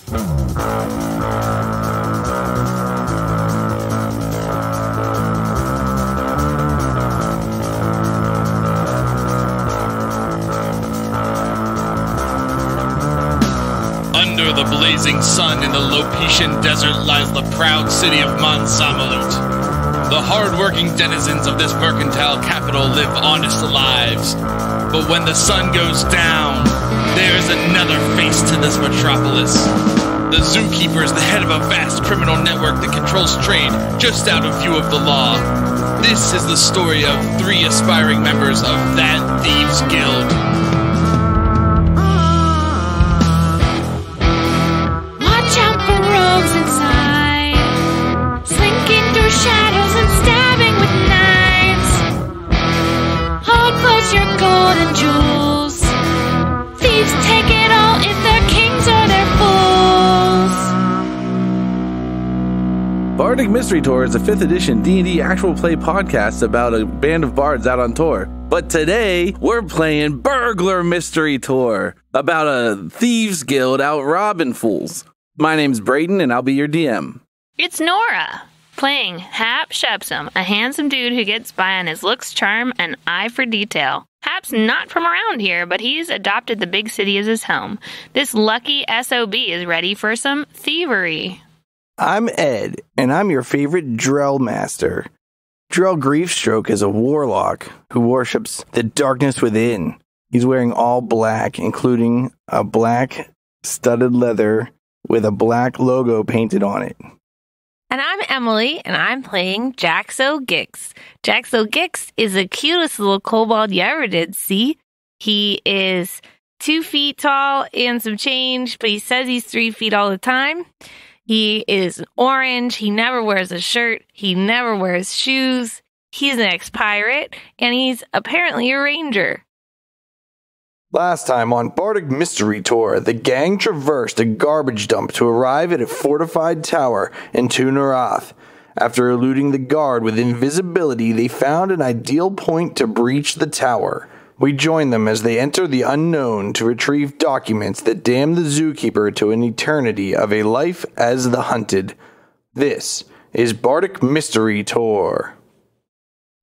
Under the blazing sun in the Lopetian desert lies the proud city of Mansamalute. The hard-working denizens of this mercantile capital live honest lives. But when the sun goes down, there is another face to this metropolis. The zookeeper is the head of a vast criminal network that controls trade just out of view of the law. This is the story of 3 aspiring members of that Thieves' Guild. Watch out for rogues inside, slinking through shadows and stabbing with knives. Hold close your gold and jewels. Thieves take it all if they're kings or they're fools. Bardic Mystery Tour is a 5th edition D&D actual play podcast about a band of bards out on tour. But today, we're playing Burglar Mystery Tour about a thieves guild out robbing fools. My name's Brayden, and I'll be your DM. It's Nora, playing Hap Shepsum, a handsome dude who gets by on his looks, charm, and eye for detail. Hap's not from around here, but he's adopted the big city as his home. This lucky SOB is ready for some thievery. I'm Ed, and I'm your favorite Drell Master. Drell Griefstroke is a warlock who worships the darkness within. He's wearing all black, including a black studded leather with a black logo painted on it. And I'm Emily, and I'm playing Jaxo Gix. Jaxo Gix is the cutest little kobold you ever did see. He is 2 feet tall and some change, but he says he's 3 feet all the time. He is orange. He never wears a shirt. He never wears shoes. He's an ex-pirate, and he's apparently a ranger. Last time on Bardic Mystery Tour, the gang traversed a garbage dump to arrive at a fortified tower in Tunarath. After eluding the guard with invisibility, they found an ideal point to breach the tower. We join them as they enter the unknown to retrieve documents that damn the zookeeper to an eternity of a life as the hunted. This is Bardic Mystery Tour.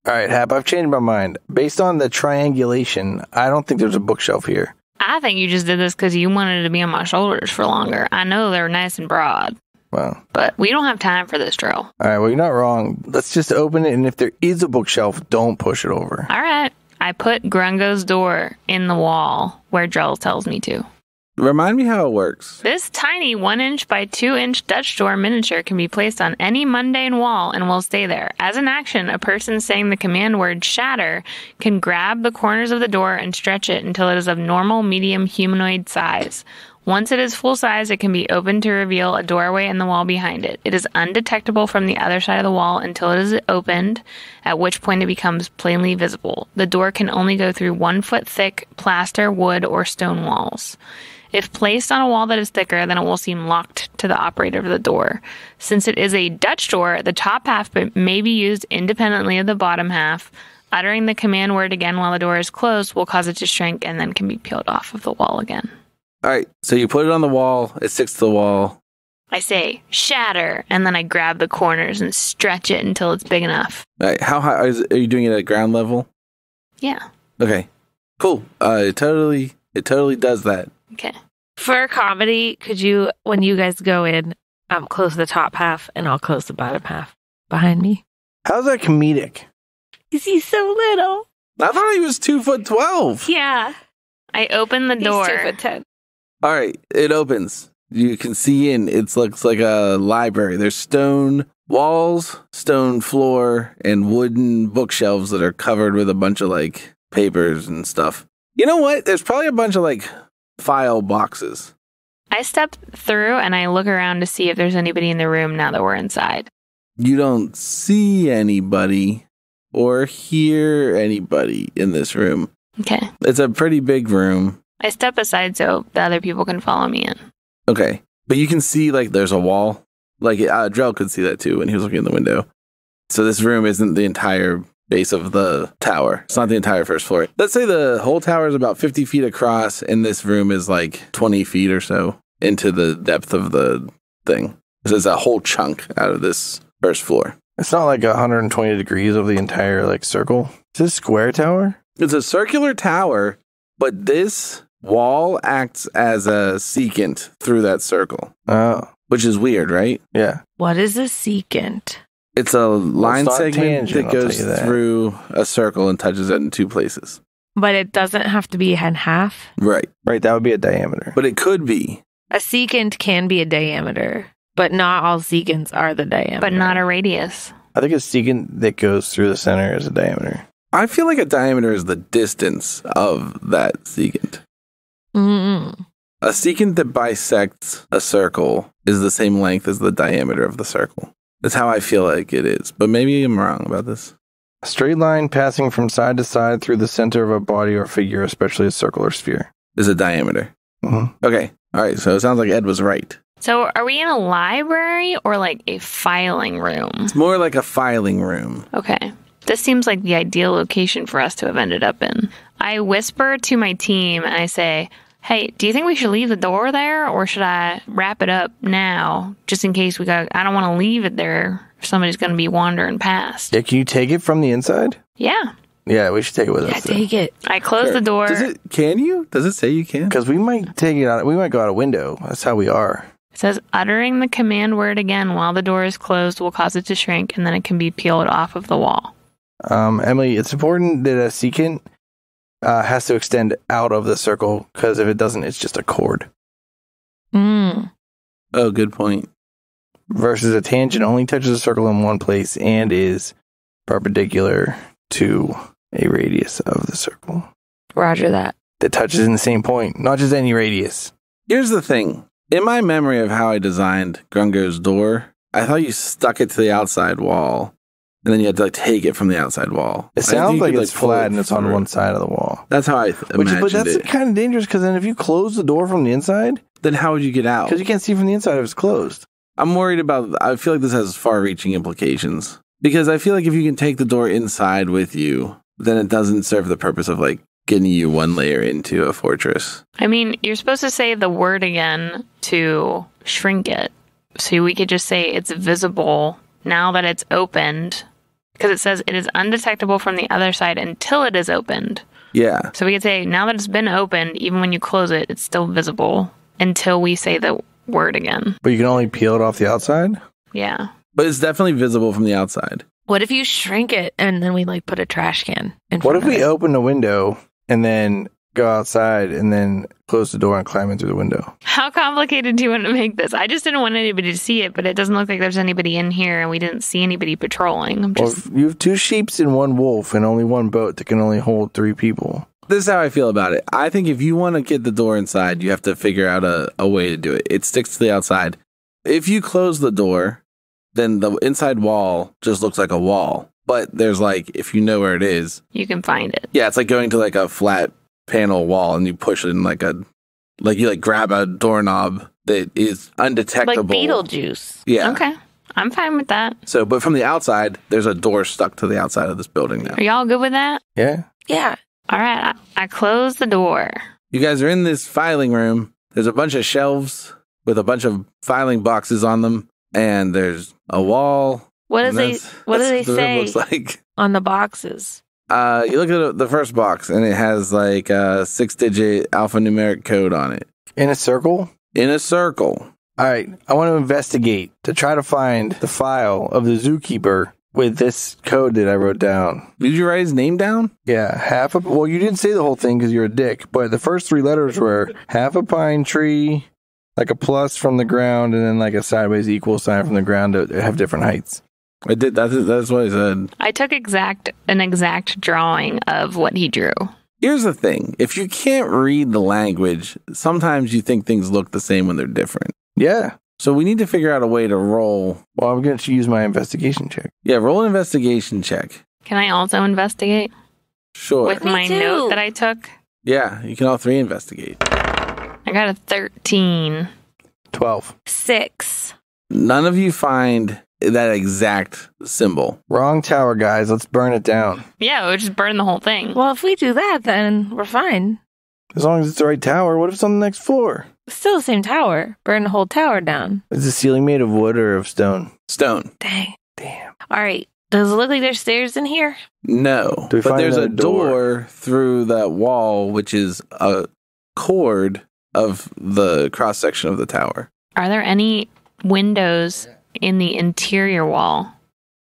Alright, Hap, I've changed my mind. Based on the triangulation, I don't think there's a bookshelf here. I think you just did this because you wanted to be on my shoulders for longer. I know they're nice and broad. Well, but we don't have time for this drill. Alright, well, you're not wrong. Let's just open it, and if there is a bookshelf, don't push it over. Alright. I put Grungo's door in the wall where Drell tells me to. Remind me how it works. This tiny 1-inch by 2-inch Dutch door miniature can be placed on any mundane wall and will stay there. As an action, a person saying the command word shatter can grab the corners of the door and stretch it until it is of normal, medium, humanoid size. Once it is full size, it can be opened to reveal a doorway in the wall behind it. It is undetectable from the other side of the wall until it is opened, at which point it becomes plainly visible. The door can only go through 1 foot thick plaster, wood, or stone walls. If placed on a wall that is thicker, then it will seem locked to the operator of the door. Since it is a Dutch door, the top half may be used independently of the bottom half. Uttering the command word again while the door is closed will cause it to shrink and then can be peeled off of the wall again. All right, so you put it on the wall, it sticks to the wall. I say, shatter, and then I grab the corners and stretch it until it's big enough. All right, how high are you doing it at ground level? Yeah. Okay, cool. It totally does that. Okay. For comedy, could you, when you guys go in, close the top half, and I'll close the bottom half behind me? How's that comedic? Is he so little? I thought he was 2'12". Yeah. I open the door. He's 2'10". All right, it opens. You can see in. It looks like a library. There's stone walls, stone floor, and wooden bookshelves that are covered with a bunch of like papers and stuff. You know what? There's probably a bunch of like file boxes. I step through and I look around to see if there's anybody in the room now that we're inside. You don't see anybody or hear anybody in this room. Okay. It's a pretty big room. I step aside so the other people can follow me in. Okay. But you can see, like, there's a wall. Like, Drell could see that, too, when he was looking in the window. So this room isn't the entire base of the tower. It's not the entire first floor. Let's say the whole tower is about 50 feet across, and this room is, like, 20 feet or so. into the depth of the thing. There's a whole chunk out of this first floor. It's not like 120 degrees of the entire like circle. Is this a square tower? It's a circular tower, but this wall acts as a secant through that circle, Oh, which is weird, right? yeah. What is a secant? It's a line not segment tangent, that I'll tell goes you that. through a circle and touches it in two places. But it doesn't have to be in half. Right. Right, that would be a diameter. But it could be. A secant can be a diameter, but not all secants are the diameter. But not a radius. I think a secant that goes through the center is a diameter. I feel like a diameter is the distance of that secant. Mm-mm. A secant that bisects a circle is the same length as the diameter of the circle. That's how I feel like it is. But maybe I'm wrong about this. A straight line passing from side to side through the center of a body or figure, especially a circle or sphere. Is a diameter. Mhm. Okay. All right. So it sounds like Ed was right. So are we in a library or like a filing room? It's more like a filing room. Okay. This seems like the ideal location for us to have ended up in. I whisper to my team and I say, hey, do you think we should leave the door there or should I wrap it up now just in case I don't want to leave it there if somebody's going to be wandering past. Yeah, can you take it from the inside? Yeah. Yeah, we should take it with Yeah, us. take it. I close the door. Can you? Does it say you can? Because we might take it out. We might go out a window. That's how we are. It says uttering the command word again while the door is closed will cause it to shrink and then it can be peeled off of the wall. Emily, it's important that a secant has to extend out of the circle because if it doesn't, it's just a chord. Mm. Oh, good point. Versus a tangent only touches a circle in one place and is perpendicular to a radius of the circle Roger that. that touches in the same point, not just any radius. Here's the thing. In my memory of how I designed Grungo's door, I thought you stuck it to the outside wall, and then you had to like take it from the outside wall. It I sounds think you like could, it's pull it flat and it's on through. one side of the wall. That's how I imagined But that's it. kind of dangerous because then if you close the door from the inside, Then how would you get out? because you can't see from the inside if it's closed. I'm worried about. I feel like this has far-reaching implications because I feel like if you can take the door inside with you, then it doesn't serve the purpose of like getting you one layer into a fortress. I mean, you're supposed to say the word again to shrink it. So we could just say it's visible now that it's opened. Because it says it is undetectable from the other side until it is opened. Yeah. So we could say now that it's been opened, even when you close it, it's still visible until we say the word again. But you can only peel it off the outside? Yeah. But it's definitely visible from the outside. What if you shrink it and then we like put a trash can in What front if of we it? open the window and then go outside and then close the door and climb in through the window? How complicated do you want to make this? I just didn't want anybody to see it, but it doesn't look like there's anybody in here and we didn't see anybody patrolling. I'm Well, just if you have 2 sheeps and 1 wolf and only 1 boat that can only hold 3 people. This is how I feel about it. I think if you want to get the door inside, you have to figure out a way to do it. It sticks to the outside. If you close the door, then the inside wall just looks like a wall. But there's like, if you know where it is, you can find it. yeah, it's like going to like a flat panel wall and you push it in like you grab a doorknob that is like undetectable. Beetlejuice. Yeah. Okay. I'm fine with that. So, but from the outside, there's a door stuck to the outside of this building now. Are y'all good with that? Yeah? Yeah. All right. I close the door. You guys are in this filing room. There's a bunch of shelves with a bunch of filing boxes on them, and there's a wall. What and do they that's what do what they the room say looks like. on the boxes? You look at the first box, and it has like a 6-digit alphanumeric code on it In a circle? in a circle. All right. I want to investigate to try to find the file of the zookeeper with this code that I wrote down. Did you write his name down? Yeah, well, you didn't say the whole thing because you're a dick, but the first 3 letters were half a pine tree, like a plus from the ground, and then like a sideways equal sign from the ground that have different heights. I did. That's what I said. I took an exact drawing of what he drew. Here's the thing. If you can't read the language, sometimes you think things look the same when they're different. Yeah. So we need to figure out a way to roll. Well, I'm going to use my investigation check. Yeah, roll an investigation check. Can I also investigate Sure. with Me my too. note that I took? Yeah, you can all 3 investigate. I got a 13. 12. 6. None of you find that exact symbol. Wrong tower, guys. Let's burn it down. Yeah, we'll just burn the whole thing. Well, if we do that, then we're fine. As long as it's the right tower, what if it's on the next floor? Still the same tower. Burn the whole tower down. Is the ceiling made of wood or of stone? Stone. Dang. Damn. All right. Does it look like there's stairs in here? No. Do we But find there's a another door? door through that wall, which is a chord of the cross section of the tower. Are there any windows in the interior wall?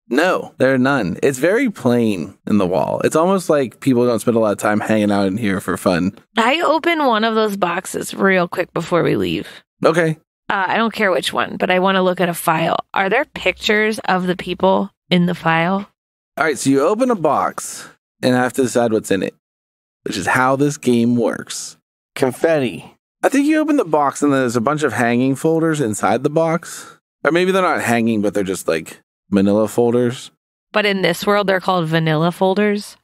No, there are none. It's very plain in the wall. It's almost like people don't spend a lot of time hanging out in here for fun. I open one of those boxes real quick before we leave. Okay. I don't care which one, but I want to look at a file. Are there pictures of the people in the file? All right, so you open a box and have to decide what's in it, which is how this game works. Confetti. I think you open the box and there's a bunch of hanging folders inside the box. Or maybe they're not hanging, but they're just like manila folders. But in this world, they're called vanilla folders.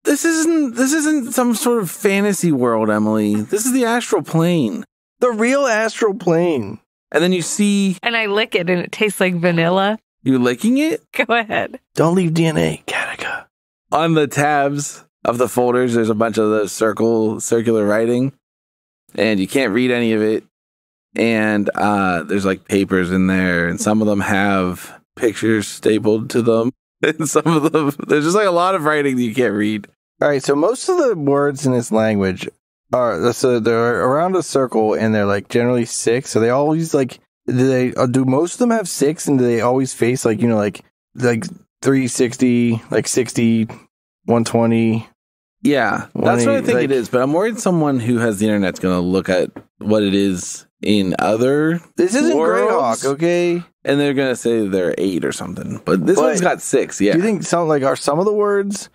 This isn't some sort of fantasy world, Emily. This is the astral plane. The real astral plane. And then you see And I lick it and it tastes like vanilla. you licking it. Go ahead. Don't leave DNA, Gattaca. On the tabs of the folders, there's a bunch of the circular writing, and you can't read any of it. And there's like papers in there, and some of them have pictures stapled to them. And some of them, there's just like a lot of writing that you can't read. All right, so most of the words in this language are, so they're around a circle and they're like generally 6. So they always like, do most of them have 6 and do they always face like, like 360, like 60, 120? Yeah, that's what I think like- it is. But I'm worried someone who has the internet's going to look at what it is in other This isn't worlds, Greyhawk, okay? and they're going to say they're 8 or something. But this But one's got 6, yeah. Do you think are some of the words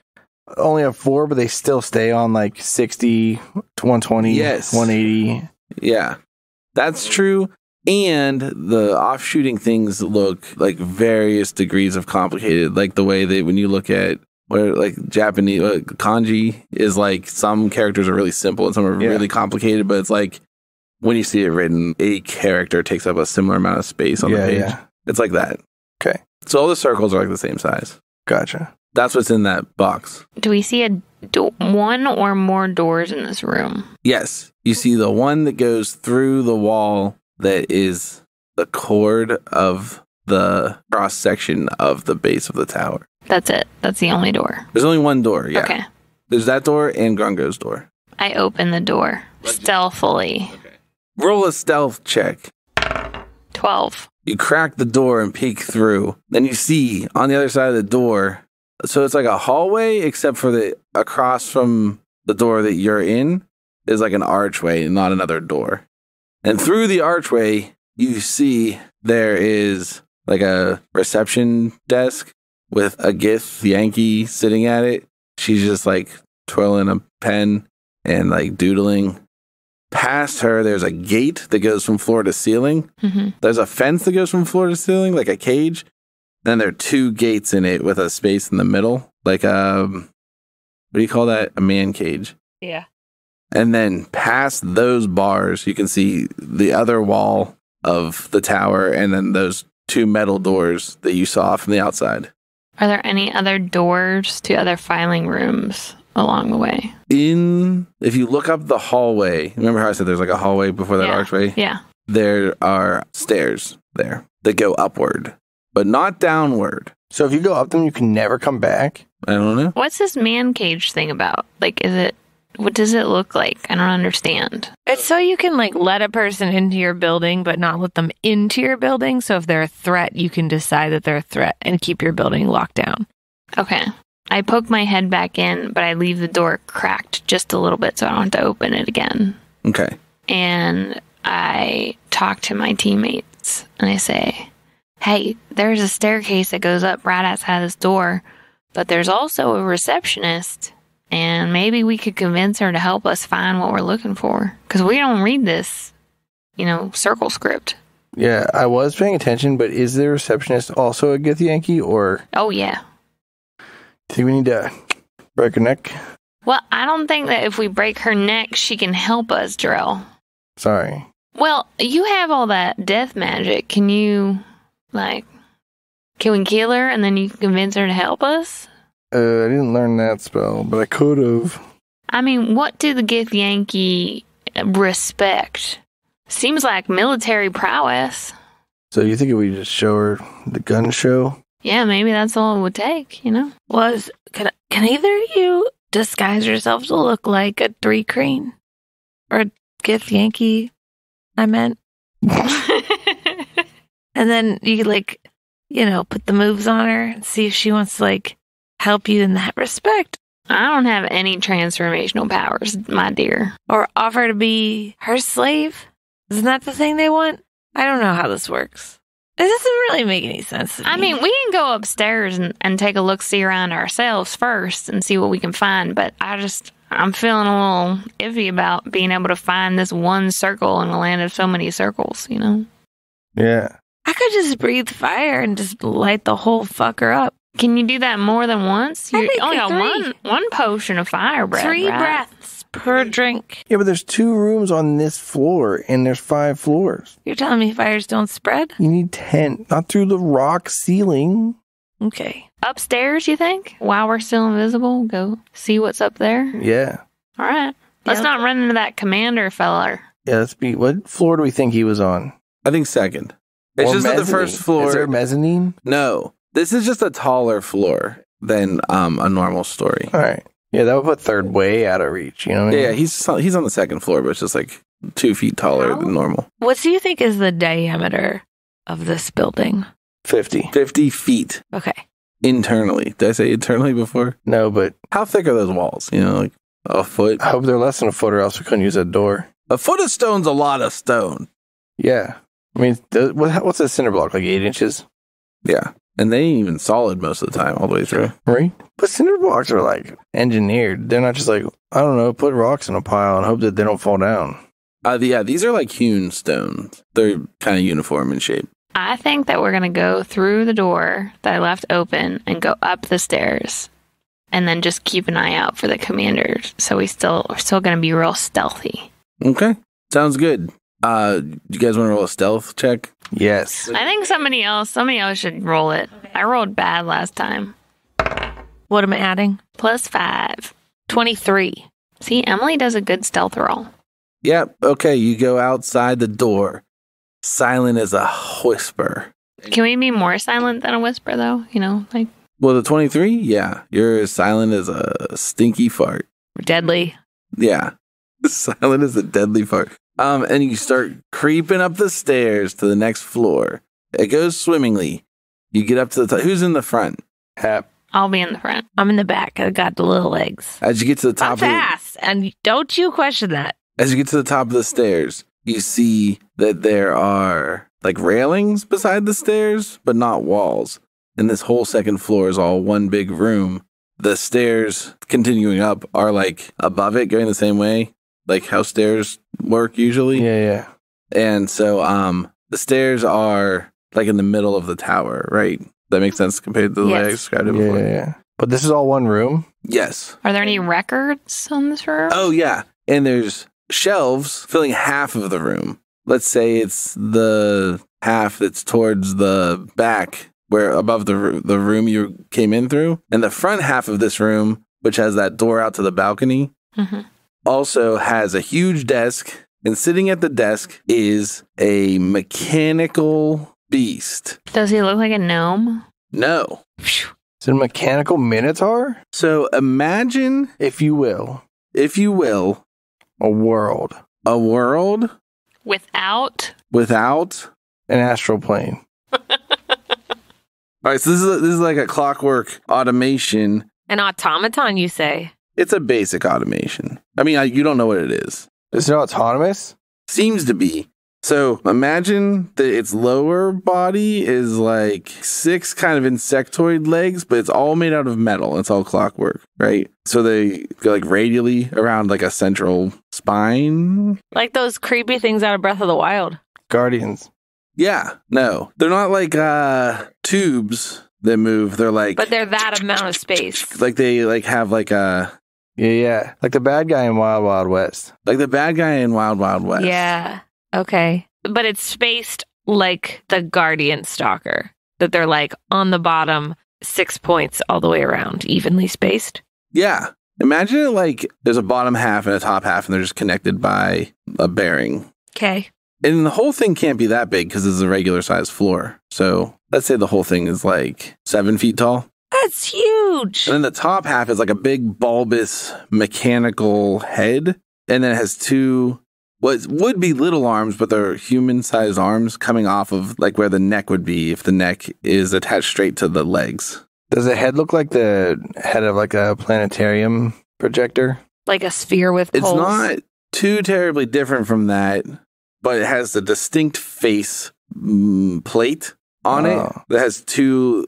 only have 4, but they still stay on like 60, 120, Yes. 180? Yeah, that's true. And the offshooting things look like various degrees of complicated, like the way that when you look at where like Japanese kanji is like some characters are really simple and some are Yeah. really complicated, but it's like when you see it written, a character takes up a similar amount of space on the page. Yeah. It's like that. Okay. So all the circles are like the same size. Gotcha. That's what's in that box. Do we see one or more doors in this room? Yes. You see the one that goes through the wall that is the chord of the cross section of the base of the tower. That's it. That's the only door. There's only one door, yeah. Okay. There's that door and Grungo's door. I open the door stealthily. Roll a stealth check. 12. You crack the door and peek through. Then you see on the other side of the door, so it's like a hallway, except for across from the door that you're in is like an archway, not another door. And through the archway, you see there is like a reception desk with a Gith Yankee sitting at it. She's just like twirling a pen and like doodling. Past her, there's a gate that goes from floor to ceiling. Mm-hmm. There's a fence that goes from floor to ceiling, like a cage. Then there are 2 gates in it with a space in the middle, like what do you call that? A man cage. Yeah. And then past those bars, you can see the other wall of the tower, and then those 2 metal doors that you saw from the outside. Are there any other doors to other filing rooms along the way? If you look up the hallway, remember how I said there's like a hallway before that Yeah. archway? Yeah. There are stairs there that go upward, but not downward. So if you go up them, you can never come back? I don't know. What's this man cage thing about? Like, what does it look like? I don't understand. It's so you can like let a person into your building, but not let them into your building. So if they're a threat, you can decide that they're a threat and keep your building locked down. Okay. I poke my head back in, but I leave the door cracked just a little bit so I don't have to open it again. Okay. And I talk to my teammates and I say, hey, there's a staircase that goes up right outside this door, but there's also a receptionist, and maybe we could convince her to help us find what we're looking for, because we don't read this, circle script. Yeah, I was paying attention, but is the receptionist also a Gith Yankee, or Oh, yeah. do you think we need to break her neck? Well, I don't think that if we break her neck, she can help us, Drell. Sorry. Well, you have all that death magic. Can you, can we kill her and then you can convince her to help us? I didn't learn that spell, but I could have. I mean, what do the Gith Yankee respect? Seems like military prowess. So you think if we just show her the gun show? Yeah, maybe that's all it would take, you know? Can either of you disguise yourself to look like a 3 Crane? Or a Gith Yankee, I meant. And then you like, put the moves on her and see if she wants to like help you in that respect. I don't have any transformational powers, my dear. Or offer to be her slave. Isn't that the thing they want? I don't know how this works. It doesn't really make any sense to me. I mean, we can go upstairs and take a look-see around ourselves first and see what we can find, but I'm feeling a little iffy about being able to find this one circle in a land of so many circles, you know? Yeah. I could just breathe fire and just light the whole fucker up. Can you do that more than once? You think only got 3. one potion of fire breath, 3 right? breaths per drink. Yeah, but there's 2 rooms on this floor, and there's 5 floors. You're telling me fires don't spread? You need 10, not through the rock ceiling. Okay. Upstairs, you think? While we're still invisible, go see what's up there? Yeah. All right. Let's not run into that commander fella. Yeah, what floor do we think he was on? I think second. It's Or just on the mezzanine. first floor. Is there a mezzanine? No, this is just a taller floor than a normal story. All right. Yeah, that would put third way out of reach. You know what I mean? Yeah, he's on the second floor, but it's just like 2 feet taller than normal. What do you think is the diameter of this building? 50. 50 feet Okay. internally. Did I say internally before? No, but How thick are those walls? Like a foot? I hope they're less than a foot or else we couldn't use that door. A foot of stone's a lot of stone. Yeah. I mean, what's a cinder block? Like 8 inches? Yeah. And they ain't even solid most of the time, all the way through. Right? But cinder blocks are like engineered. They're not just like, I don't know, put rocks in a pile and hope that they don't fall down. Yeah, these are like hewn stones. They're kind of uniform in shape. I think that we're going to go through the door that I left open and go up the stairs. And then just keep an eye out for the commanders. So we're still going to be real stealthy. Okay. Sounds good. You guys want to roll a stealth check? Yes. I think somebody else should roll it. I rolled bad last time. What am I adding? +5. 23. See, Emily does a good stealth roll. Yep. Okay, you go outside the door. Silent as a whisper. Can we be more silent than a whisper, though? Well, the 23? Yeah. You're as silent as a stinky fart. Deadly. Yeah. Silent as a deadly fart. And you start creeping up the stairs to the next floor. It goes swimmingly. You get up to the top. Who's in the front? Hap. I'll be in the front. I'm in the back. I got the little legs. As you get to the top I'm fast, and don't you question that. As you get to the top of the stairs, you see that there are like railings beside the stairs, but not walls. And this whole second floor is all one big room. The stairs continuing up are like above it, going the same way, like how stairs work usually. Yeah. And so the stairs are like in the middle of the tower, right? That makes sense compared to the way I described it before. Yeah. But this is all one room? Yes. Are there any records on this room? Oh, yeah. And there's shelves filling half of the room. Let's say it's the half that's towards the back, where above the room you came in through. And the front half of this room, which has that door out to the balcony, also has a huge desk. And sitting at the desk is a mechanical beast. Does he look like a gnome? No. Is it a mechanical minotaur? So imagine, If you will, a world. Without? An astral plane. All right, so this is like a clockwork automation. An automaton, you say? It's a basic automation. I mean, you don't know what it is. Is it autonomous? Seems to be. So imagine that its lower body is like 6 kind of insectoid legs, but it's all made out of metal. It's all clockwork, right? So they go like radially around like a central spine. Like those creepy things out of Breath of the Wild. Guardians. Yeah, no, they're not like tubes that move. They're like, But they're that amount of space. like they like have like a Yeah. Like the bad guy in Wild Wild West. like the bad guy in Wild Wild West. Yeah. Okay. But it's spaced like the Guardian Stalker. That they're like on the bottom 6 points all the way around, evenly spaced. Yeah. Imagine it like there's a bottom half and a top half, and they're just connected by a bearing. Okay. And the whole thing can't be that big because it's a regular size floor. So let's say the whole thing is like 7 feet tall. That's huge. And then the top half is like a big bulbous mechanical head. And then it has two, what would be little arms, but they're human-sized arms coming off of like where the neck would be if the neck is attached straight to the legs. Does the head look like the head of like a planetarium projector? Like a sphere with It's poles. not too terribly different from that, but it has a distinct face plate on it that has two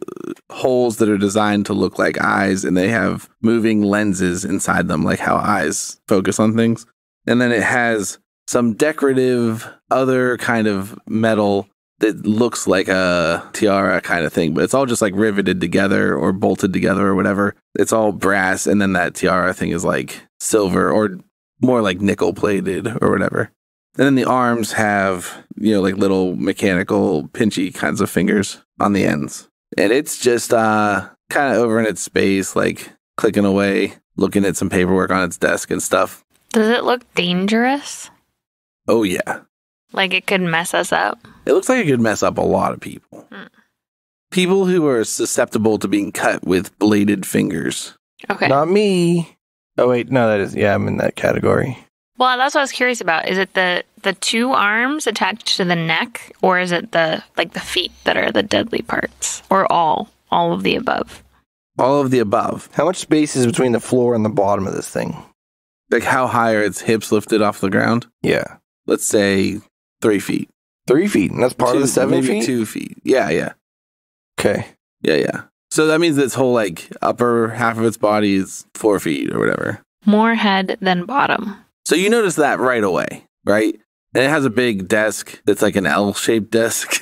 holes that are designed to look like eyes, and they have moving lenses inside them, like how eyes focus on things. And then it has some decorative other kind of metal that looks like a tiara kind of thing, but it's all just like riveted together or bolted together or whatever. It's all brass, and then that tiara thing is like silver or more like nickel plated or whatever. And then the arms have, like little mechanical pinchy kinds of fingers on the ends. And it's just kind of over in its space, like clicking away, looking at some paperwork on its desk and stuff. Does it look dangerous? Oh, yeah. Like it could mess us up? It looks like it could mess up a lot of people. People who are susceptible to being cut with bladed fingers. Okay. Not me. Oh, wait. No, I'm in that category. Well, that's what I was curious about. Is it the two arms attached to the neck, or is it the feet that are the deadly parts, or all of the above? All of the above. How much space is between the floor and the bottom of this thing? Like how high are its hips lifted off the ground? Yeah. Let's say 3 feet. 3 feet, and that's part of the 7 maybe feet? 2 feet. Yeah. Okay. Yeah. So that means its whole upper half of its body is 4 feet or whatever. More head than bottom. So you notice that right away, right? And it has a big desk that's like an L-shaped desk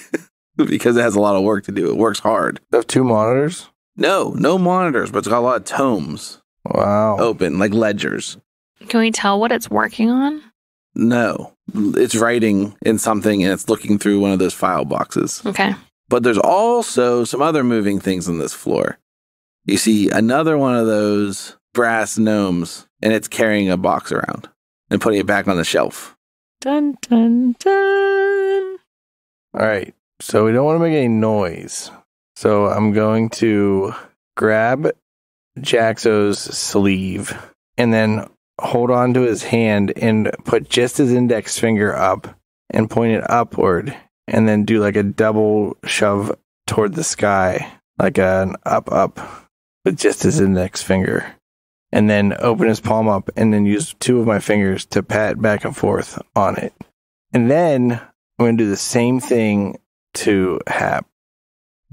because it has a lot of work to do. It works hard. They have 2 monitors? No monitors, but it's got a lot of tomes. Wow. Open, like ledgers. Can we tell what it's working on? No. It's writing in something and it's looking through one of those file boxes. Okay. But there's also some other moving things on this floor. You see another one of those brass gnomes, and it's carrying a box around and putting it back on the shelf. Dun, dun, dun. All right. So we don't want to make any noise. So I'm going to grab Jaxo's sleeve and then hold on to his hand and put just his index finger up and point it upward, and then do like a double shove toward the sky, like an up with just his index finger. And then open his palm up and then use 2 of my fingers to pat back and forth on it. And then I'm going to do the same thing to Hap.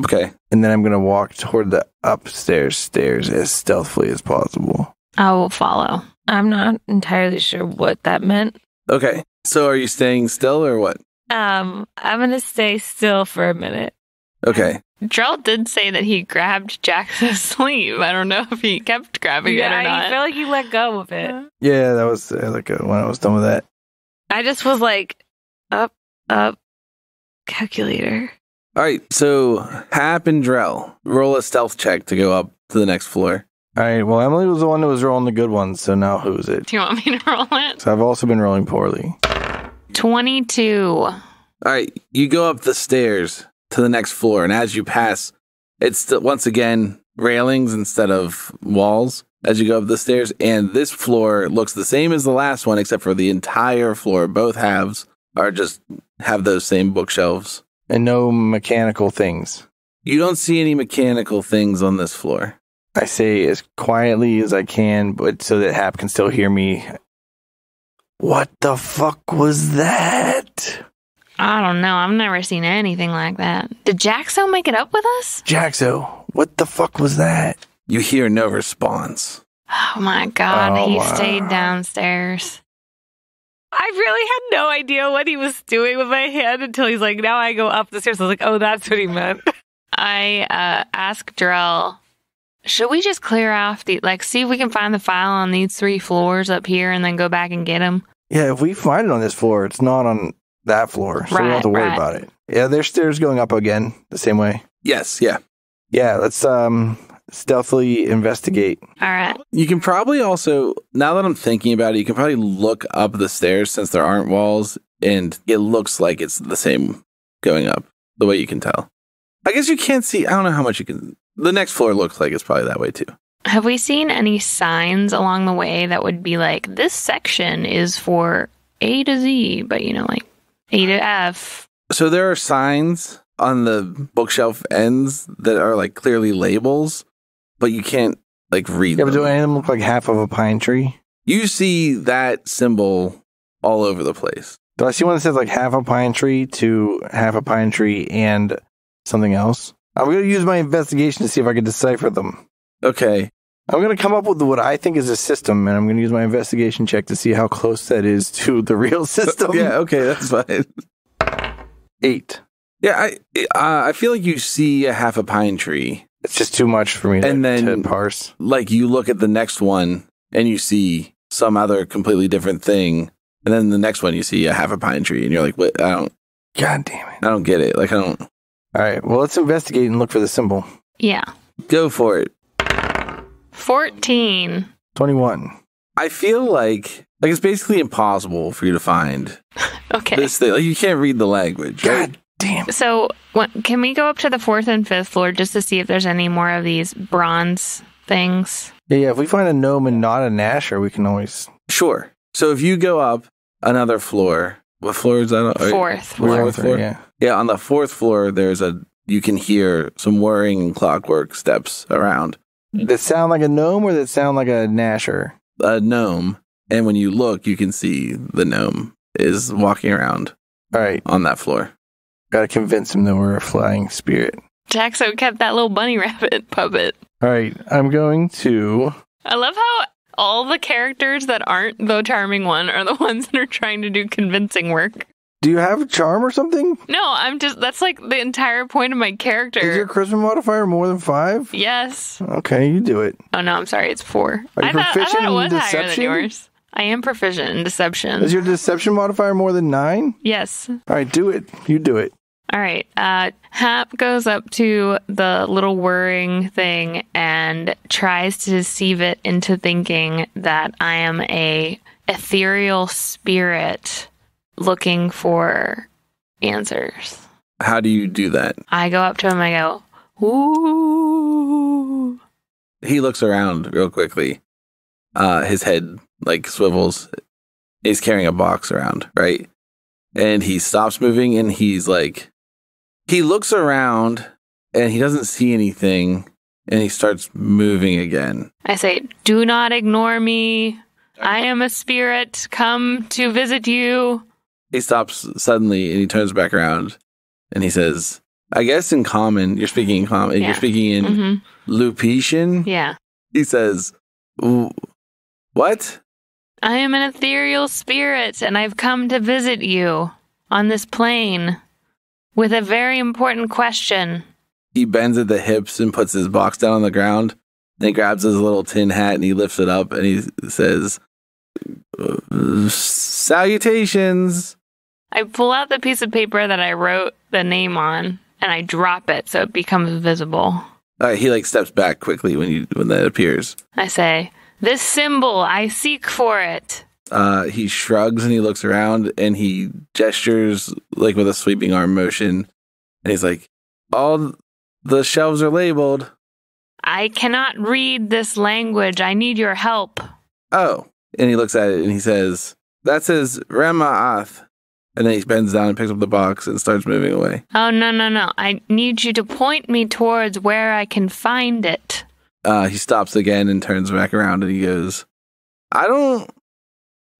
Okay. And then I'm going to walk toward the upstairs stairs as stealthily as possible. I will follow. I'm not entirely sure what that meant. Okay. So are you staying still or what? I'm going to stay still for a minute. Okay. Drell did say that he grabbed Jax's sleeve. I don't know if he kept grabbing it or I not. feel like you let go of it. Yeah, that was when I was done with that. I just was like, up, calculator. All right. So Hap and Drell, roll a stealth check to go up to the next floor. All right, well, Emily was the one who was rolling the good ones, so now who's it? Do you want me to roll it? So I've also been rolling poorly. 22. All right. You go up the stairs to the next floor, and as you pass, it's still, once again, railings instead of walls as you go up the stairs. And this floor looks the same as the last one, except for the entire floor. Both halves are just have those same bookshelves. And no mechanical things. You don't see any mechanical things on this floor. I say as quietly as I can, but so that Hap can still hear me. What the fuck was that? I don't know. I've never seen anything like that. Did Jaxo make it up with us? Jaxo, what the fuck was that? You hear no response. Oh my God. Oh, He wow. stayed downstairs. I really had no idea what he was doing with my hand until he's like, now I go up the stairs. I was like, oh, that's what he meant. I asked Drell, should we just clear off see if we can find the file on these 3 floors up here and then go back and get them? Yeah, if we find it on this floor, it's not on that floor, so we don't have to worry about it. Yeah, there's stairs going up again the same way. Yes, yeah. Yeah, let's stealthily investigate. All right. You can probably also, now that I'm thinking about it, you can probably look up the stairs since there aren't walls, and it looks like it's the same going up, the way you can tell. I guess you can't see, I don't know how much you can, the next floor looks like it's probably that way too. Have we seen any signs along the way that would be like, this section is for A to Z, but like A to F? So there are signs on the bookshelf ends that are like clearly labels, but you can't like read Yeah, them. but do any of them look like half of a pine tree? You see that symbol all over the place. Do I see one that says like half a pine tree to half a pine tree and something else? I'm going to use my investigation to see if I can decipher them. Okay. I'm going to come up with what I think is a system, and I'm going to use my investigation check to see how close that is to the real system. Yeah, okay, that's fine. 8. Yeah, I feel like you see a half a pine tree. It's just too much for me to parse. Like you look at the next one and you see some other completely different thing. And then the next one you see a half a pine tree and you're like, what? God damn it. I don't get it. Like, I don't. All right, well, let's investigate and look for the symbol. Yeah. Go for it. 14. 21. I feel like it's basically impossible for you to find Okay. this thing. Like, you can't read the language. Right? God damn it. So, can we go up to the 4th and 5th floor just to see if there's any more of these bronze things? Yeah, if we find a gnome and not a Nasher, we can always... Sure. So if you go up another floor, what floor is that? 4th floor. Fourth floor? Yeah. Yeah, on the 4th floor, you can hear some whirring and clockwork steps around. That sound like a gnome or that sound like a Nasher? A gnome. And when you look, you can see the gnome is walking around All right, on that floor. gotta convince him that we're a flying spirit. Jaxo kept that little bunny rabbit puppet. All right, I'm going to... I love how all the characters that aren't the charming one are the ones that are trying to do convincing work. Do you have a charm or something? No, that's like the entire point of my character. Is your charisma modifier more than 5? Yes. Okay, you do it. Oh no, I'm sorry, it's 4. Are you I thought proficient it in was higher than deception? yours. I am proficient in deception. Is your deception modifier more than 9? Yes. All right, do it. You do it. All right. Hap goes up to the little whirring thing and tries to deceive it into thinking that I am a ethereal spirit looking for answers. How do you do that? I go up to him and I go, ooh. He looks around real quickly. His head swivels. He's carrying a box around, right? And he stops moving and he's like, he looks around and he doesn't see anything and he starts moving again. I say, do not ignore me. I am a spirit come to visit you. He stops suddenly and he turns back around and he says, I guess in common, you're speaking in common, Yeah. you're speaking in Mm-hmm. Lupetian. Yeah. He says, what? I am an ethereal spirit, and I've come to visit you on this plane with a very important question. He bends at the hips and puts his box down on the ground. Then he grabs his little tin hat and he lifts it up and he says, salutations. I pull out the piece of paper that I wrote the name on, and I drop it so it becomes visible. He steps back quickly when that appears. I say, this symbol, I seek for it. He shrugs and he looks around and he gestures with a sweeping arm motion. And he's like, all the shelves are labeled. I cannot read this language. I need your help. Oh. And he looks at it and he says, that says Rema'ath. And then he bends down and picks up the box and starts moving away. Oh, no. I need you to point me towards where I can find it. He stops again and turns back around and he goes, I don't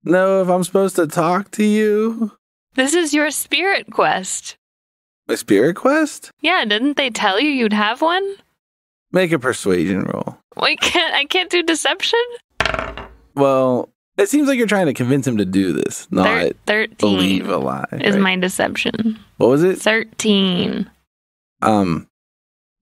know if I'm supposed to talk to you. This is your spirit quest. My spirit quest? Yeah, didn't they tell you you'd have one? Make a persuasion roll. I can't do deception? Well, it seems like you're trying to convince him to do this, not 13 believe a lie. is right? my deception. What was it? 13.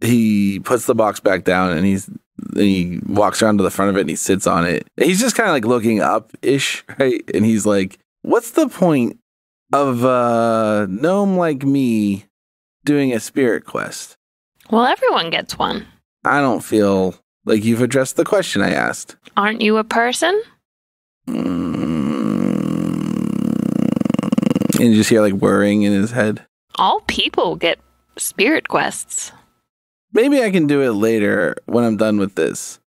He puts the box back down and he walks around to the front of it and he sits on it. He's just kind of looking up-ish, right? And he's like, what's the point of a gnome like me doing a spirit quest? Well, everyone gets one. I don't feel like you've addressed the question I asked. Aren't you a person? And you just hear like whirring in his head. All people get spirit quests. Maybe I can do it later when I'm done with this.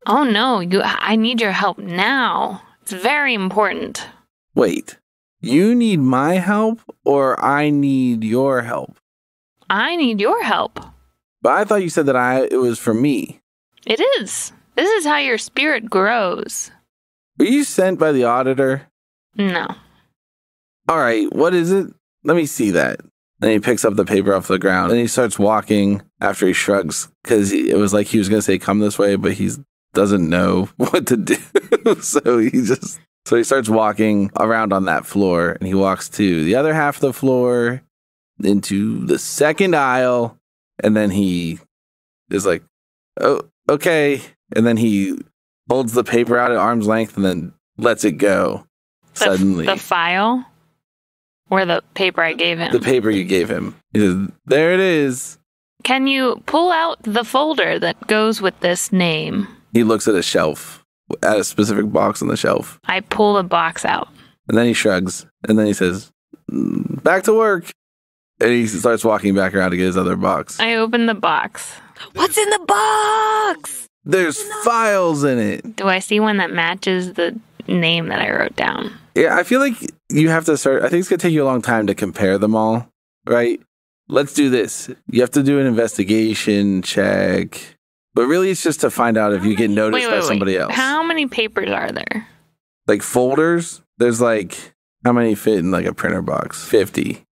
Oh no, I need your help now. It's very important. Wait, you need my help or I need your help? I need your help. But I thought you said that it was for me. It is. This is how your spirit grows. Were you sent by the auditor? No. All right, what is it? Let me see that. Then he picks up the paper off the ground and he starts walking after he shrugs because it was like he was going to say come this way, but he doesn't know what to do. So he starts walking around on that floor and he walks to the other half of the floor into the second aisle. And then he is like, oh, okay. And then he holds the paper out at arm's length and then lets it go suddenly. The file? Or the paper I gave him? The paper you gave him. He says, there it is. Can you pull out the folder that goes with this name? He looks at a shelf, at a specific box on the shelf. I pull the box out. And then he shrugs. And then he says, back to work. And he starts walking back around to get his other box. I open the box. What's in the box? There's files in it. Do I see one that matches the name that I wrote down? Yeah, I feel like you have to start. I think it's going to take you a long time to compare them all, right? Let's do this. You have to do an investigation check. But really, it's just to find out if you get noticed by somebody else. How many papers are there? Like folders? There's like, how many fit in like a printer box? 50.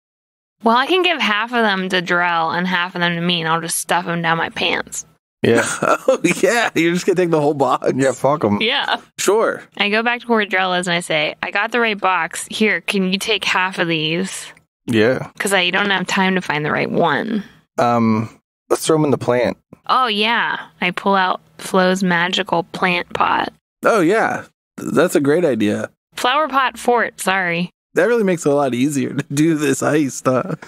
Well, I can give half of them to Drell and half of them to me, and I'll just stuff them down my pants. Yeah. Oh, yeah. You're just going to take the whole box? Yeah, fuck them. Yeah. Sure. I go back to where Drell is and I say, I got the right box. Here, can you take half of these? Yeah. Because I don't have time to find the right one. Let's throw them in the plant. Oh, yeah. I pull out Flo's magical plant pot. Oh, yeah. That's a great idea. Flower pot fort, sorry. That really makes it a lot easier to do this ice stuff.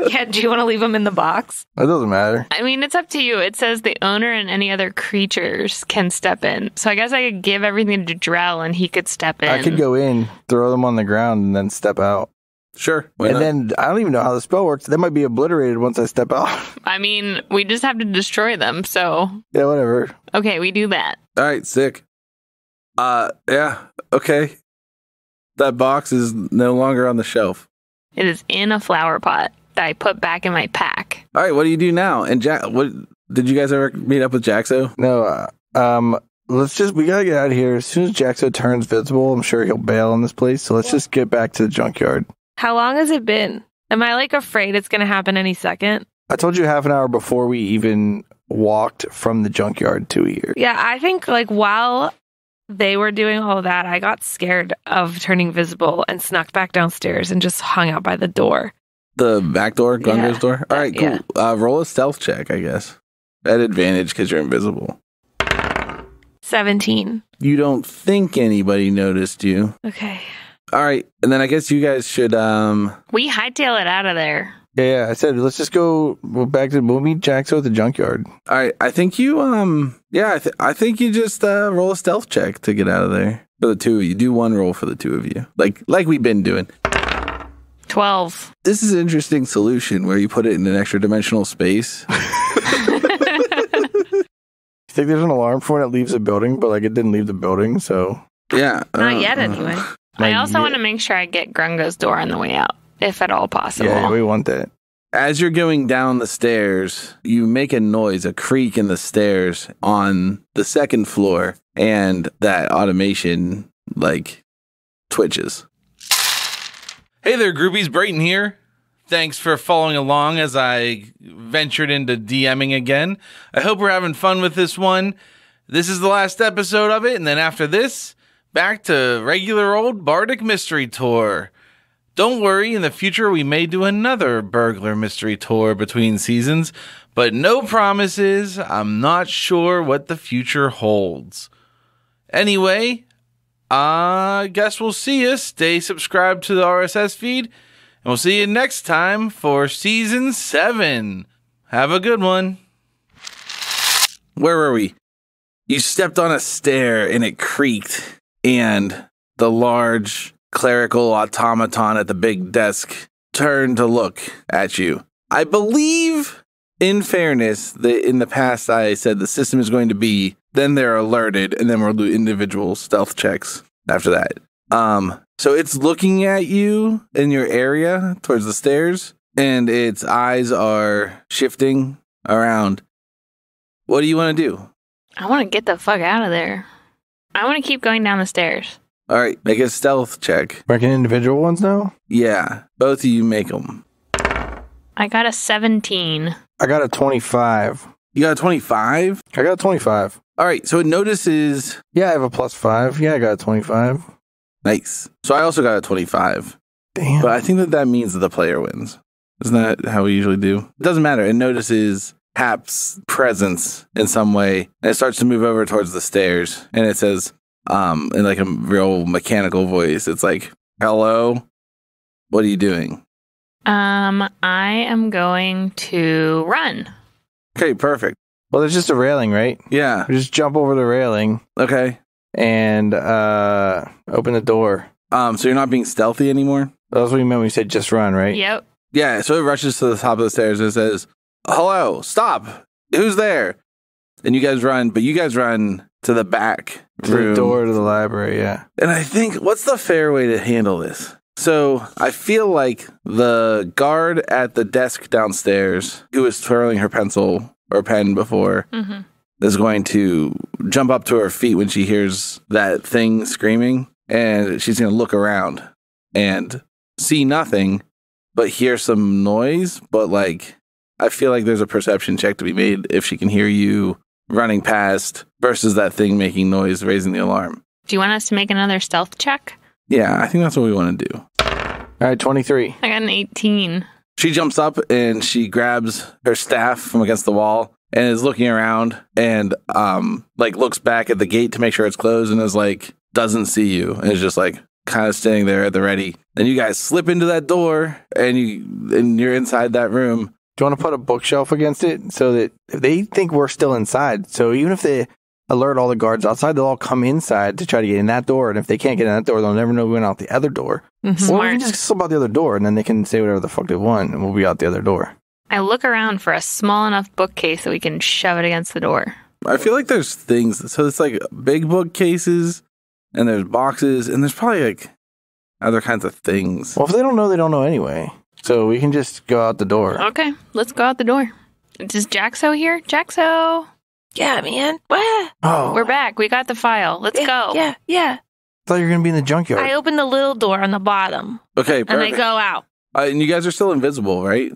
Yeah, do you want to leave them in the box? It doesn't matter. I mean, it's up to you. It says the owner and any other creatures can step in. So I guess I could give everything to Drell and he could step in. I could go in, throw them on the ground, and then step out. Sure. Why And not? then I don't even know how the spell works. That might be obliterated once I step out. I mean, we just have to destroy them. So, Yeah, whatever. okay, we do that. All right, sick. Yeah, okay. That box is no longer on the shelf. It is in a flower pot that I put back in my pack. All right, what do you do now? And what did you guys ever meet up with Jaxo? No, we gotta get out of here. As soon as Jaxo turns visible, I'm sure he'll bail on this place. So let's just get back to the junkyard. How long has it been? Am I afraid it's going to happen any second? I told you half an hour before we even walked from the junkyard to here. Yeah, I think while they were doing all that, I got scared of turning visible and snuck back downstairs and just hung out by the door. The back door, Gungar's door? All right, cool. Yeah. Roll a stealth check, I guess. At advantage because you're invisible. 17. You don't think anybody noticed you. Okay. All right, and then I guess you guys should, We hightail it out of there. Yeah, I said, let's just we'll meet Jaxo at the junkyard. All right, I think you, I think you just roll a stealth check to get out of there. For the two of you. Do one roll for the two of you. Like we've been doing. 12. This is an interesting solution where you put it in an extra dimensional space. You think there's an alarm for when it leaves a building, but it didn't leave the building, so. Yeah. Not yet, anyway. I also want to make sure I get Grungo's door on the way out, if at all possible. Yeah, we want that. As you're going down the stairs, you make a noise, a creak in the stairs on the second floor, and that automation, twitches. Hey there, groupies. Brayton here. Thanks for following along as I ventured into DMing again. I hope we're having fun with this one. This is the last episode of it, and then after this, back to regular old Bardic Mystery Tour. Don't worry, in the future we may do another Burglar Mystery Tour between seasons, but no promises. I'm not sure what the future holds. Anyway, I guess we'll see you. Stay subscribed to the RSS feed, and we'll see you next time for Season 7. Have a good one. where were we? You stepped on a stair and it creaked, and the large clerical automaton at the big desk turned to look at you. I believe, in fairness, that in the past I said the system is going to be, then they're alerted, and then we'll do individual stealth checks after that. So it's looking at you in your area towards the stairs, and its eyes are shifting around. What do you want to do? I want to get the fuck out of there. I want to keep going down the stairs. All right, make a stealth check. Making individual ones now? Yeah, both of you make them. I got a 17. I got a 25. You got a 25? I got a 25. All right, so it notices... Yeah, I have a +5. Yeah, I got a 25. Nice. So I also got a 25. Damn. But I think that means that the player wins. Isn't that how we usually do? It doesn't matter. It notices Hap's presence in some way, and it starts to move over towards the stairs, and it says, in like a real mechanical voice, it's like, hello? What are you doing? I am going to run. Okay, perfect. Well, there's just a railing, right? Yeah. We just jump over the railing Okay. and open the door. So you're not being stealthy anymore? That's what you meant when you said just run, right? Yep. Yeah, so it rushes to the top of the stairs and it says, hello, stop. Who's there? And you guys run, but you guys run to the back To room. the door to the library, yeah. And I think, what's the fair way to handle this? So I feel like the guard at the desk downstairs, who was twirling her pencil or pen before, Mm-hmm. is going to jump up to her feet when she hears that thing screaming. And she's going to look around and see nothing, but hear some noise. But like, I feel like there's a perception check to be made if she can hear you running past versus that thing making noise, raising the alarm. Do you want us to make another stealth check? Yeah, I think that's what we want to do. All right, 23. I got an 18. She jumps up and she grabs her staff from against the wall and is looking around and like looks back at the gate to make sure it's closed and is like, doesn't see you and is just like kind of standing there at the ready. Then you guys slip into that door and you're inside that room. Do you want to put a bookshelf against it so that they think we're still inside? So even if they alert all the guards outside, they'll all come inside to try to get in that door. And if they can't get in that door, they'll never know we went out the other door. Or we Smart. can just slip out the other door and then they can say whatever the fuck they want and we'll be out the other door. I look around for a small enough bookcase that we can shove it against the door. I feel like there's things. So it's like big bookcases and there's boxes and there's probably like other kinds of things. Well, if they don't know anyway. So we can just go out the door. Okay, let's go out the door. Is Jaxo here? Jaxo! Yeah, man. What? Oh, We're back. We got the file. Let's go. Yeah. I thought you were going to be in the junkyard. I open the little door on the bottom Okay, and I perfect. go out. And you guys are still invisible, right?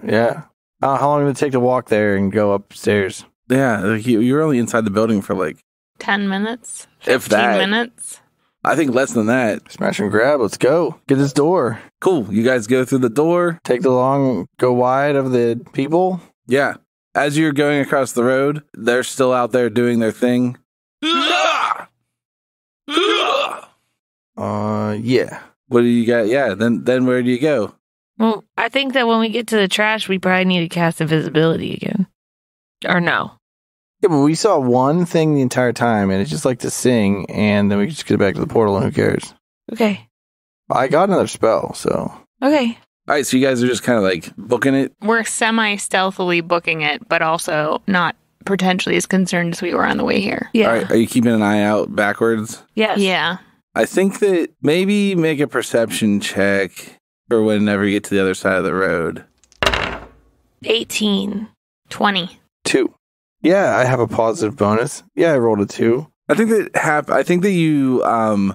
Yeah. How long did it take to walk there and go upstairs? Yeah, like you're only inside the building for like, 10 minutes? if 15 that. minutes? I think less than that. Smash and grab. Let's go. Get this door. Cool. You guys go through the door. Take the long, go wide of the people. Yeah. As you're going across the road, they're still out there doing their thing. Yeah. What do you got? Yeah. Then where do you go? Well, I think that when we get to the trash, we probably need to cast invisibility again. Or no. Yeah, but we saw one thing the entire time, and it's just like to sing, and then we just get back to the portal, and who cares? Okay. I got another spell, so. Okay. All right. So you guys are just kind of like booking it. We're semi-stealthily booking it, but also not potentially as concerned as we were on the way here. Yeah. All right. Are you keeping an eye out backwards? Yes. Yeah. I think that maybe make a perception check for whenever you get to the other side of the road. 18. 20. 2. Yeah, I have a positive bonus. Yeah, I rolled a 2. I think that you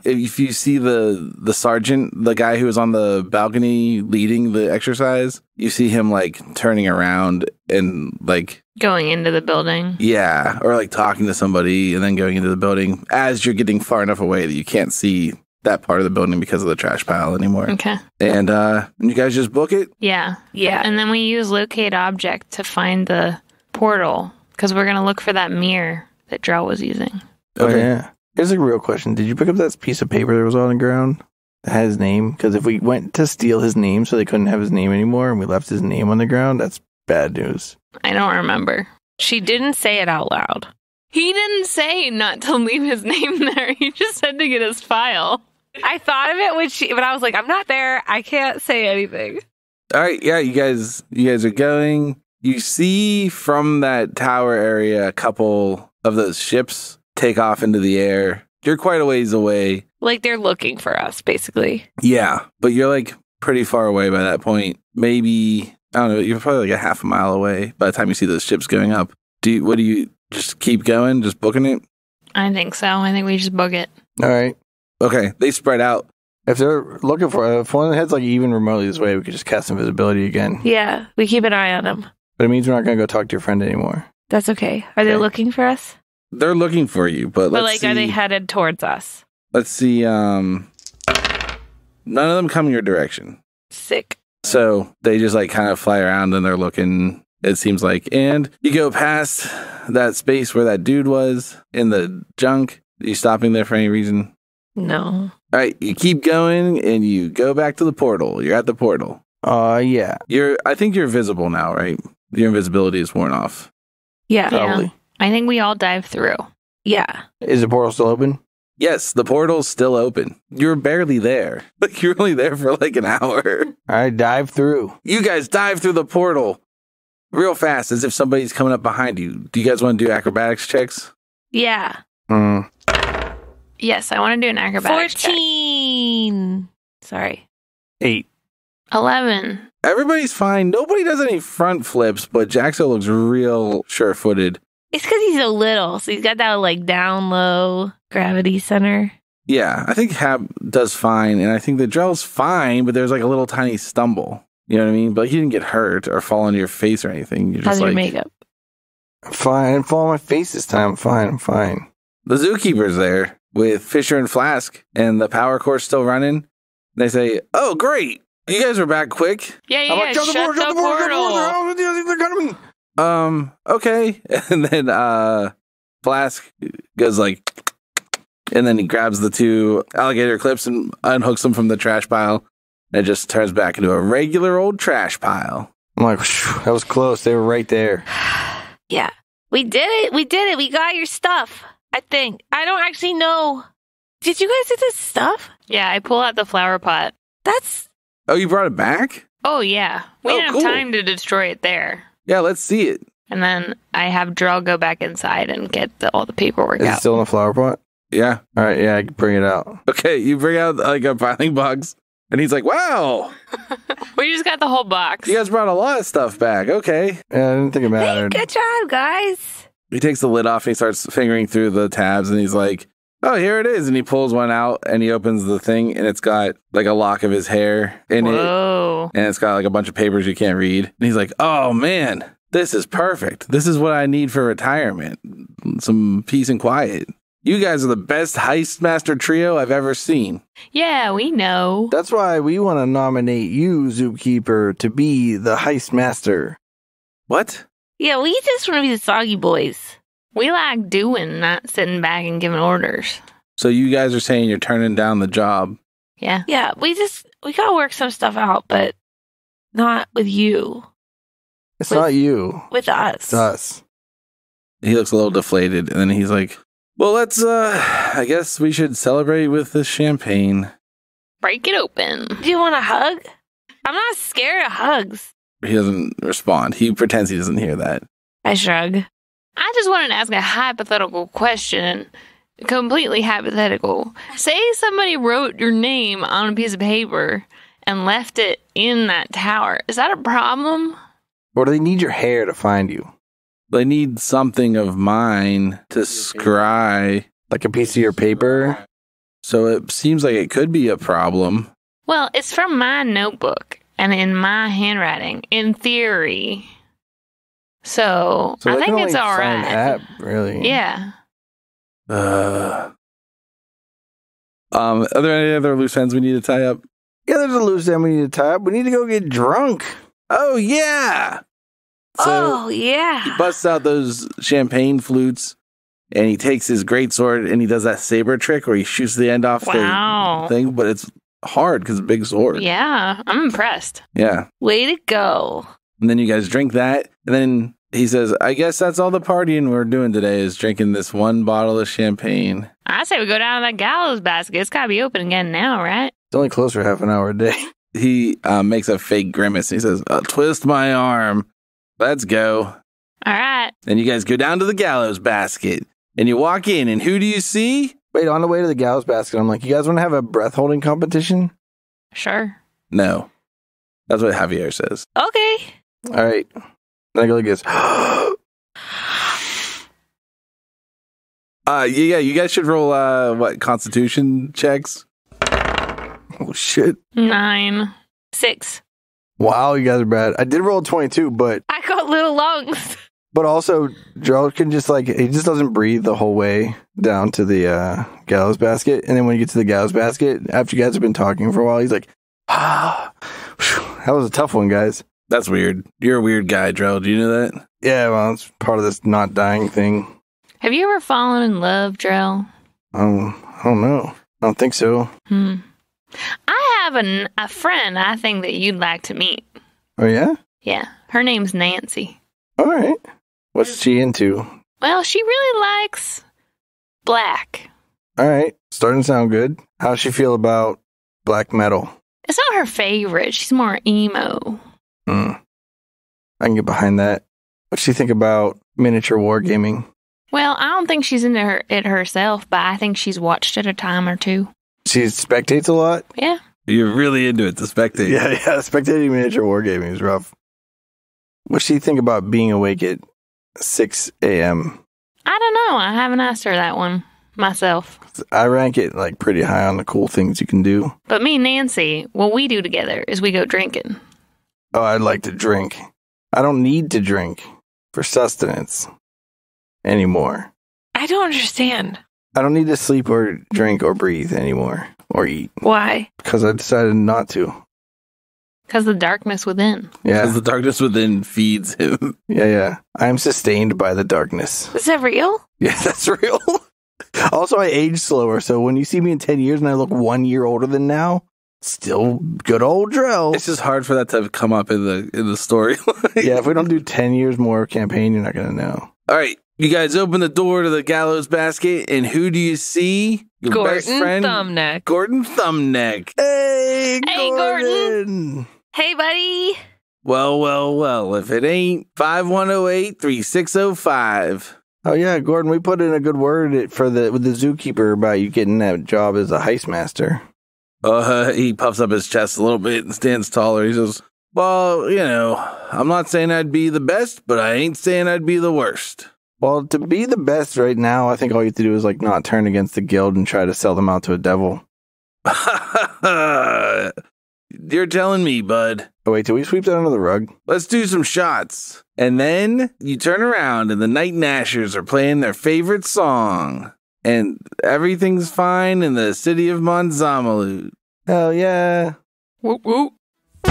if you see the sergeant, the guy who was on the balcony leading the exercise, you see him like turning around and like Going into the building. yeah, or like talking to somebody and then going into the building as you're getting far enough away that you can't see that part of the building because of the trash pile anymore. Okay. And you guys just book it? Yeah. Yeah. And then we use locate object to find the portal because we're going to look for that mirror that Drell was using. Oh, Okay. yeah. Here's a real question. Did you pick up that piece of paper that was on the ground that had his name? Because if we went to steal his name so they couldn't have his name anymore and we left his name on the ground, that's bad news. I don't remember. She didn't say it out loud. He didn't say not to leave his name there. He just said to get his file. I thought of it but I was like, I'm not there. I can't say anything. All right, yeah, you guys are going. You see from that tower area a couple of those ships take off into the air. You're quite a ways away. Like they're looking for us, basically. Yeah, but you're like pretty far away by that point. Maybe, I don't know, you're probably like a half a mile away by the time you see those ships going up. What do you just keep going, just booking it? I think so. I think we just book it. All right. Okay, they spread out. If they're looking for, if one heads like even remotely this way, we could just cast invisibility again. Yeah, we keep an eye on them. But it means we're not going to go talk to your friend anymore. That's okay. Are they looking for us? They're looking for you, but let's see. Are they headed towards us? Let's see. None of them come your direction. Sick. So they just like kind of fly around and they're looking, it seems like. And you go past that space where that dude was in the junk. Are you stopping there for any reason? No. All right, you keep going and you go back to the portal. You're at the portal. Yeah. I think you're visible now, right? Your invisibility is worn off. Yeah. Probably. I think we all dive through. Yeah. Is the portal still open? Yes, the portal's still open. You're barely there. Like you're only there for like an hour. All right, dive through. You guys dive through the portal real fast as if somebody's coming up behind you. Do you guys want to do acrobatics checks? Yeah. Yes, I want to do an acrobatics 14. Sorry. 8. check. 11. Everybody's fine. Nobody does any front flips, but Jaxo looks real sure-footed. It's because he's so little, so he's got that like down low gravity center. Yeah, I think Hap does fine, and I think the Drell's fine, but there's like a little tiny stumble. You know what I mean? But he didn't get hurt or fall on your face or anything. You're How's just your like, makeup? I'm fine. I didn't fall on my face this time. I'm fine. The zookeeper's there with Fisher and Flask, and the power core's still running. They say, "Oh, great! You guys are back quick." Yeah, I'm like, shut the portal. They're coming. Okay. And then Flask goes like, and then he grabs the 2 alligator clips and unhooks them from the trash pile. And it just turns back into a regular old trash pile. I'm like, "Phew, that was close. They were right there." Yeah. We did it. We got your stuff. I think. I don't actually know. Did you guys do this stuff? Yeah, I pull out the flower pot. That's... Oh, you brought it back? Oh, yeah. We Oh, didn't cool. have time to destroy it there. Yeah, let's see it. And then I have Drell go back inside and get all the paperwork Is it out. still in the flower pot? Yeah. All right, yeah, I can bring it out. Okay, you bring out like a filing box, and he's like, "Wow, We just got the whole box. you guys brought a lot of stuff back." Okay. Yeah, I didn't think it Hey, mattered. good job, guys. He takes the lid off and he starts fingering through the tabs, and he's like, "Oh, here it is." And he pulls one out and he opens the thing, and it's got like a lock of his hair in it. Whoa. And it's got like a bunch of papers you can't read. And he's like, "Oh man, this is perfect. This is what I need for retirement. Some peace and quiet. You guys are the best heist master trio I've ever seen." Yeah, we know. That's why we want to nominate you, Zookeeper, to be the heist master. What? Yeah, we just want to be the Soggy Boys. We like doing, not sitting back and giving orders. So you guys are saying you're turning down the job? Yeah, we got to work some stuff out, but not with you. It's not you. With us. It's us. He looks a little deflated, and then he's like, "Well, let's, I guess we should celebrate with this champagne." Break it open. Do you want a hug? I'm not scared of hugs. He doesn't respond. He pretends he doesn't hear that. I shrug. I just wanted to ask a hypothetical question. Completely hypothetical. Say somebody wrote your name on a piece of paper and left it in that tower. Is that a problem? Or do they need your hair to find you? They need something of mine to scry. Like a piece of your paper? So it seems like it could be a problem. Well, it's from my notebook and in my handwriting, in theory. So So I they think can it's only all find right. that, really. Yeah. Are there any other loose ends we need to tie up? Yeah, there's a loose end we need to tie up. We need to go get drunk. Oh, yeah. So He yeah. busts out those champagne flutes, and he takes his greatsword and he does that saber trick where he shoots the end off Wow. the thing, but it's hard because it's a big sword. Yeah, I'm impressed. Yeah. Way to go. And then you guys drink that, and then He says, I guess that's all the partying we're doing today is drinking this one bottle of champagne. I say we go down to that gallows basket. It's got to be open again now, right? It's only closed for half an hour a day. He makes a fake grimace. He says, twist my arm. Let's go. All right. Then you guys go down to the gallows basket. And you walk in, and who do you see? Wait, on the way to the gallows basket, I'm like, you guys want to have a breath holding competition? Sure. No. That's what Javier says. Okay. All right. Then I go like this. Yeah, you guys should roll, constitution checks? Oh, shit. 9. 6. Wow, you guys are bad. I did roll 22, but I got little lungs. also, Gerald can just he just doesn't breathe the whole way down to the gallows basket. And then when you get to the gallows basket, after you guys have been talking for a while, he's like, that was a tough one, guys. That's weird. You're a weird guy, Drell. Do you know that? Yeah, well, it's part of this not dying thing. Have you ever fallen in love, Drell? I don't know. I don't think so. I have a friend I think that you'd like to meet. Oh, yeah? Yeah. Her name's Nancy. All right. What's she into? Well, she really likes black. All right. Starting to sound good. How's she feel about black metal? It's not her favorite. She's more emo. I can get behind that. What's she think about miniature wargaming? Well, I don't think she's into it herself, but I think she's watched it a time or two. She spectates a lot? Yeah. You're really into it, to spectate. Yeah. Spectating miniature wargaming is rough. What's she think about being awake at 6 a.m.? I don't know. I haven't asked her that one myself. I rank it pretty high on the cool things you can do. But me and Nancy, what we do together is we go drinking. Oh, I'd like to drink. I don't need to drink for sustenance anymore. I don't understand. I don't need to sleep or drink or breathe anymore or eat. Why? Because I decided not to. Because the darkness within. Yeah. Because the darkness within feeds him. Yeah. I am sustained by the darkness. Is that real? Yeah, that's real. Also, I age slower, so when you see me in 10 years and I look 1 year older than now, still good old Drell. It's just hard for that to come up in the story. Yeah, if we don't do 10 years more campaign, you're not going to know. All right. You guys open the door to the gallows basket, and who do you see? Your best Gordon friend? Thumbneck. Gordon Thumbneck. Hey, Hey, Gordon. Hey, buddy. Well, if it ain't 5108-3605. Oh, yeah, Gordon, we put in a good word with the zookeeper about you getting that job as a heist master. He puffs up his chest a little bit and stands taller. He says, well, I'm not saying I'd be the best, but I ain't saying I'd be the worst. Well, to be the best right now, I think all you have to do is not turn against the guild and try to sell them out to a devil. You're telling me, bud. Oh, wait, did we sweep that under the rug? Let's do some shots. And then you turn around and the Night Nashers are playing their favorite song. And everything's fine in the city of Monzamalut. Hell yeah. Whoop, whoop. I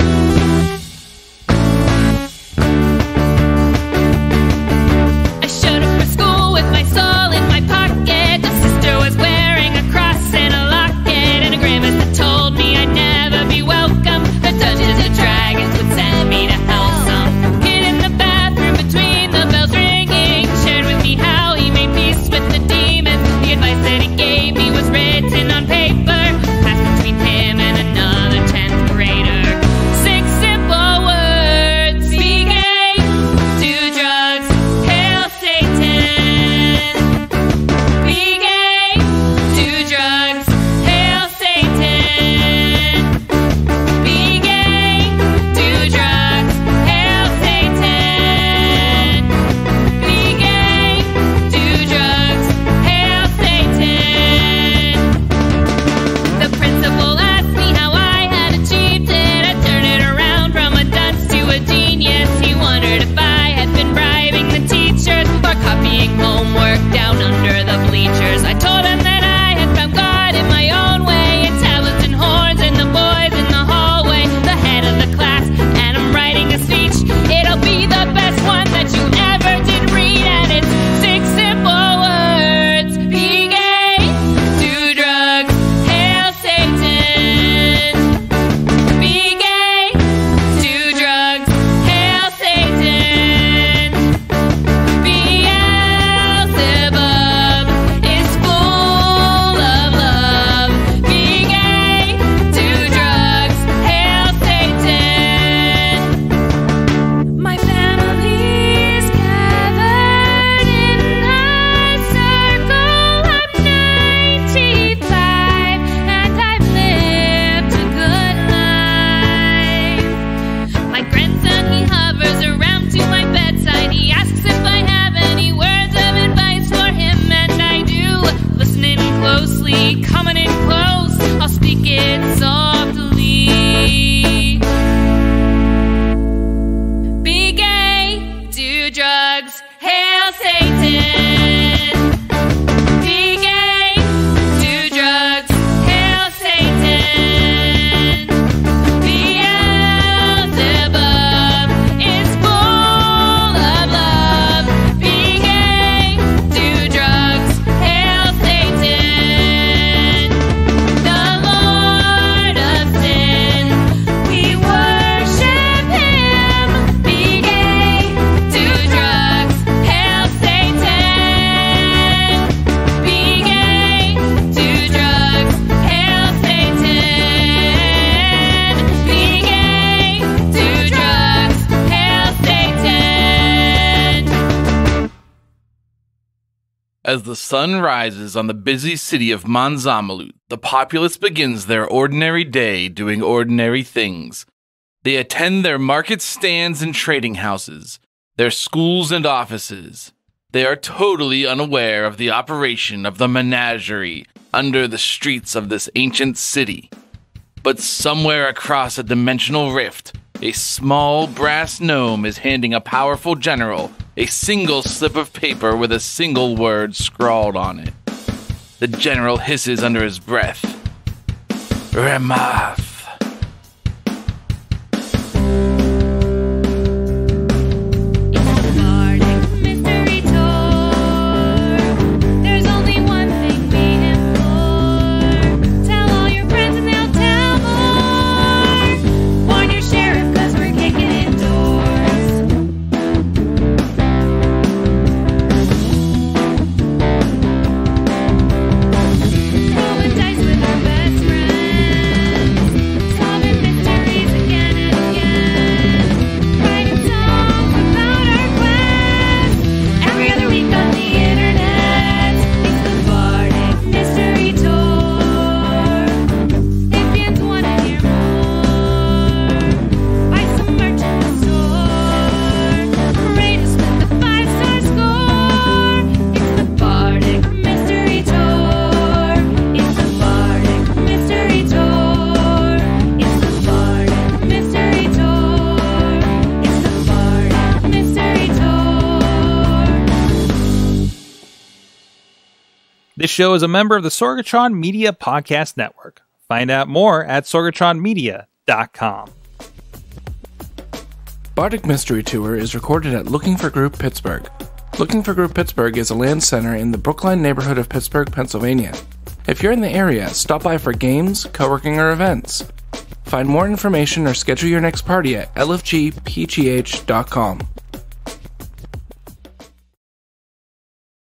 showed up for school with my soul in my pocket. The sister was wearing a cross and a locket, and a grimace that told me I'd never be welcome. The Dungeons and Dragons would send me to hell some. Hid in the bathroom between the bells ringing, shared with me how he made peace with the demons. The advice that he gave me was written on paper, passed between him and another 10th grader. 6 simple words: be gay, do drugs, hail Satan. want it close, I'll speak it softly. Be gay, do drugs, hail Satan. Be gay, do drugs, hail Satan. Beelzebub is full of love. Be gay, do drugs, hail Satan. The Lord of sin, we worship him. Be gay, do drugs, hail Satan. Be gay, do drugs, hail Satan. Be gay, do drugs, hail Satan. As the sun rises on the busy city of Manzamalut, the populace begins their ordinary day doing ordinary things. They attend their market stands and trading houses, their schools and offices. They are totally unaware of the operation of the menagerie under the streets of this ancient city. But somewhere across a dimensional rift, a small brass gnome is handing a powerful general a single slip of paper with a single word scrawled on it. The general hisses under his breath. Ramath. Bardic Mystery Tour. There's only one thing we implore. Tell all your friends and they'll tell more. Warn your sheriff 'cause we're kicking in doors. Rolling dice with our best friends. Solving mysteries again and again. Writing songs about our quest. Every other week on the internet. It's the Bardic Mystery Tour. If fans want to hear more, buy some merch in the store. Rate us with a 5-star score. It's the Bardic Mystery Tour. It's the Bardic Mystery Tour. It's the Bardic Mystery Tour. It's the Bardic Mystery Tour. This show is a member of the Sorgatron Media Podcast Network. Find out more at sorgatronmedia.com. Bardic Mystery Tour is recorded at Looking for Group Pittsburgh. Looking for Group Pittsburgh is a land center in the Brookline neighborhood of Pittsburgh, Pennsylvania. If you're in the area, stop by for games, co-working, or events. Find more information or schedule your next party at lfgpgh.com.